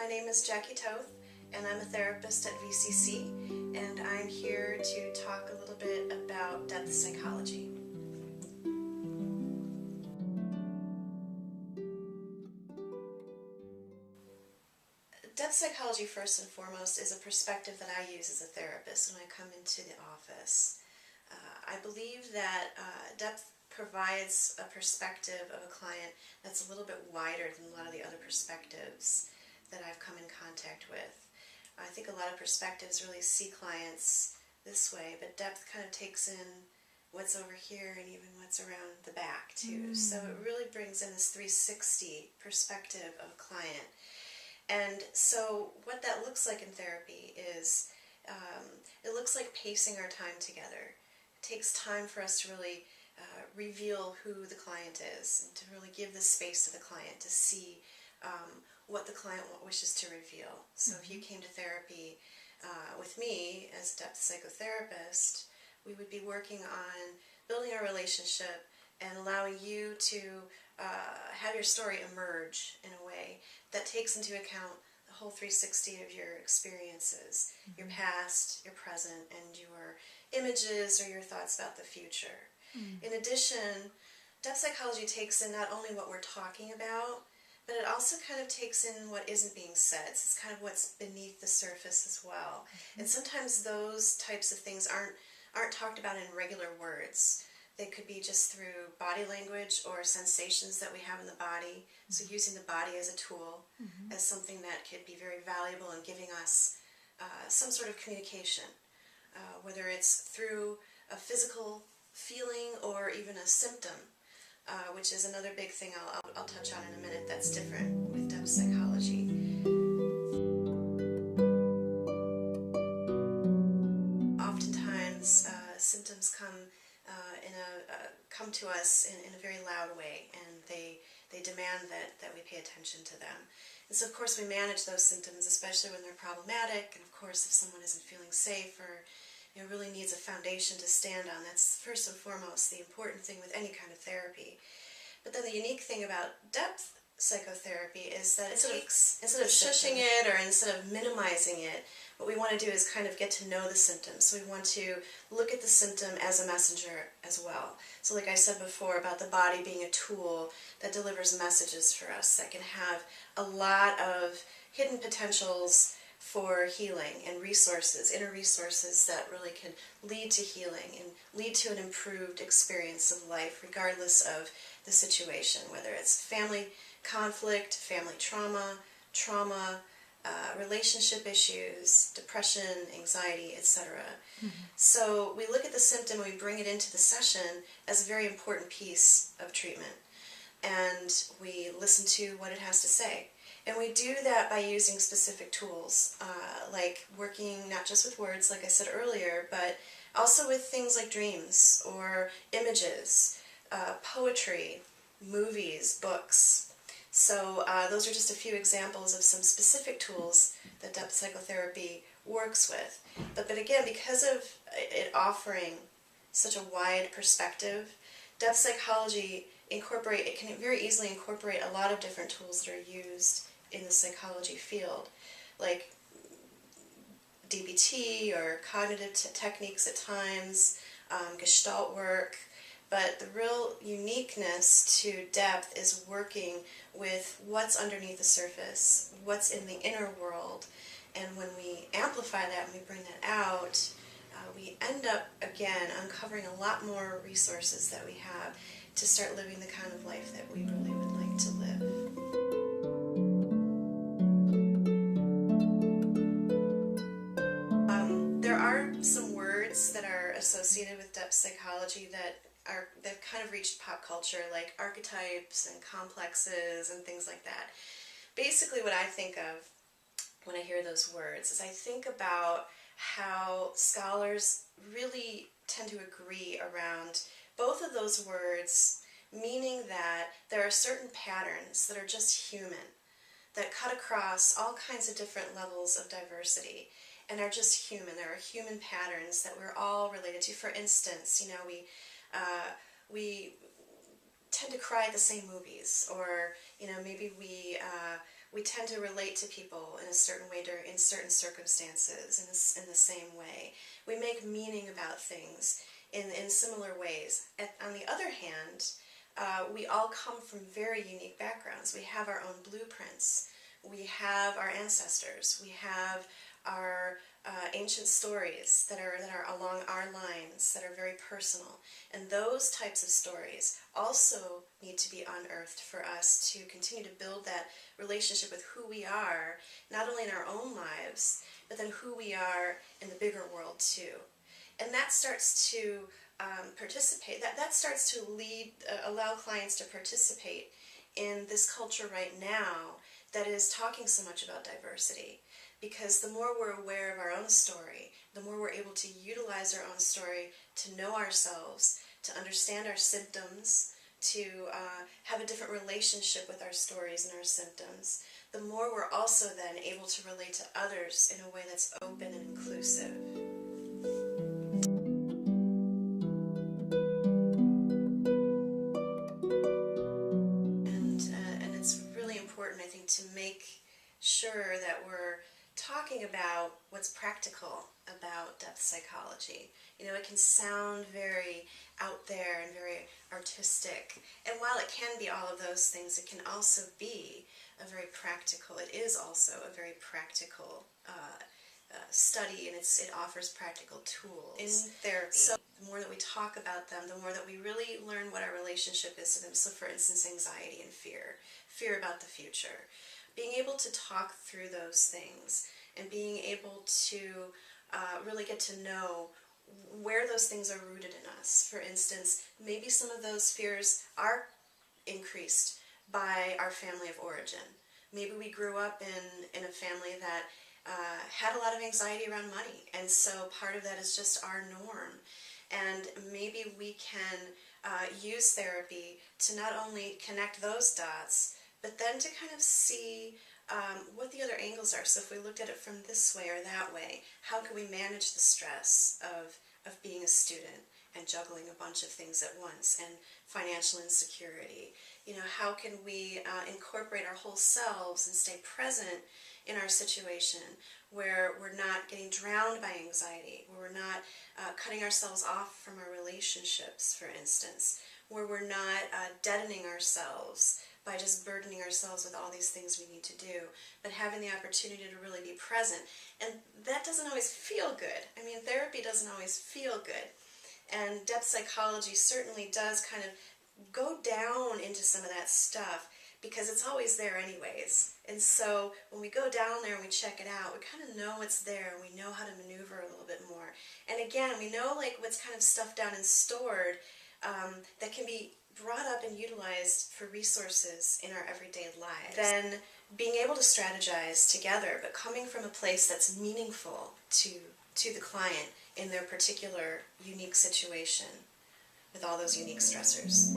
My name is Jackie Toth, and I'm a therapist at VCC, and I'm here to talk a little bit about depth psychology. Depth psychology, first and foremost, is a perspective that I use as a therapist when I come into the office. I believe that depth provides a perspective of a client that's a little bit wider than a lot of the other perspectives that I've come in contact with. I think a lot of perspectives really see clients this way, but depth kind of takes in what's over here and even what's around the back too. So it really brings in this 360 perspective of a client. And so what that looks like in therapy is it looks like pacing our time together. It takes time for us to really reveal who the client is and to really give the space to the client to see what the client wishes to reveal. So if you came to therapy with me as a depth psychotherapist, we would be working on building our relationship and allowing you to have your story emerge in a way that takes into account the whole 360 of your experiences, your past, your present, and your images or your thoughts about the future. In addition, depth psychology takes in not only what we're talking about, but it also kind of takes in what isn't being said. So it's kind of what's beneath the surface as well. And sometimes those types of things aren't talked about in regular words. They could be just through body language or sensations that we have in the body. So using the body as a tool, as something that could be very valuable in giving us some sort of communication, whether it's through a physical feeling or even a symptom, which is another big thing I'll touch on in a minute that's different with depth psychology. Oftentimes symptoms come to us in a very loud way, and they demand that we pay attention to them. And so of course we manage those symptoms, especially when they're problematic, and of course if someone isn't feeling safe or really needs a foundation to stand on. That's first and foremost the important thing with any kind of therapy. But then the unique thing about depth psychotherapy is that instead of shushing it or instead of minimizing it, what we want to do is kind of get to know the symptoms. So we want to look at the symptom as a messenger as well. So like I said before about the body being a tool that delivers messages for us, that can have a lot of hidden potentials for healing and resources, inner resources that really can lead to healing and lead to an improved experience of life regardless of the situation, whether it's family conflict, family trauma, relationship issues, depression, anxiety, etc. So we look at the symptom and we bring it into the session as a very important piece of treatment, and we listen to what it has to say. And we do that by using specific tools, like working not just with words, like I said earlier, but also with things like dreams or images, poetry, movies, books. So those are just a few examples of some specific tools that depth psychotherapy works with. But again, because of it offering such a wide perspective, depth psychology can very easily incorporate a lot of different tools that are used in the psychology field, like DBT or cognitive techniques at times, Gestalt work. But the real uniqueness to depth is working with what's underneath the surface, what's in the inner world. And when we amplify that and we bring that out, we end up, again, uncovering a lot more resources that we have to start living the kind of life that we really would like to live. There are some words that are associated with depth psychology that kind of reached pop culture, like archetypes and complexes and things like that. Basically what I think of when I hear those words is I think about how scholars really tend to agree around both of those words, meaning that there are certain patterns that are just human, that cut across all kinds of different levels of diversity and are just human. There are human patterns that we're all related to. For instance, we tend to cry at the same movies, or maybe we we tend to relate to people in a certain way in certain circumstances in the same way. We make meaning about things in similar ways. And on the other hand, we all come from very unique backgrounds. We have our own blueprints. We have our ancestors. We have our ancient stories that are along our lines, that are very personal. And those types of stories also need to be unearthed for us to continue to build that relationship with who we are, not only in our own lives, but then who we are in the bigger world too. And that starts to participate, that starts to allow clients to participate in this culture right now that is talking so much about diversity. Because the more we're aware of our own story, the more we're able to utilize our own story to know ourselves, to understand our symptoms, to have a different relationship with our stories and our symptoms, the more we're also then able to relate to others in a way that's open and inclusive. And it's really important, I think, to make sure that we're talking about what's practical about depth psychology. You know, it can sound very out there and very artistic, and while it can be all of those things, it can also be a very practical, it is also a very practical study, and it offers practical tools in therapy. So the more that we talk about them, the more that we really learn what our relationship is to them. So for instance, anxiety and fear about the future. Being able to talk through those things and being able to really get to know where those things are rooted in us. For instance, maybe some of those fears are increased by our family of origin. Maybe we grew up in a family that had a lot of anxiety around money, and so part of that is just our norm. And maybe we can use therapy to not only connect those dots, but then to kind of see what the other angles are. So if we looked at it from this way or that way, how can we manage the stress of being a student and juggling a bunch of things at once, and financial insecurity? You know, how can we incorporate our whole selves and stay present in our situation where we're not getting drowned by anxiety, where we're not cutting ourselves off from our relationships, for instance, where we're not deadening ourselves by just burdening ourselves with all these things we need to do, but having the opportunity to really be present. And that doesn't always feel good. I mean, therapy doesn't always feel good. And depth psychology certainly does kind of go down into some of that stuff, because it's always there anyways. And so when we go down there and we check it out, we kind of know it's there, and we know how to maneuver a little bit more. And again, we know like what's kind of stuffed down and stored that can be brought up and utilized for resources in our everyday lives. Then being able to strategize together, but coming from a place that's meaningful to the client in their particular unique situation with all those unique stressors.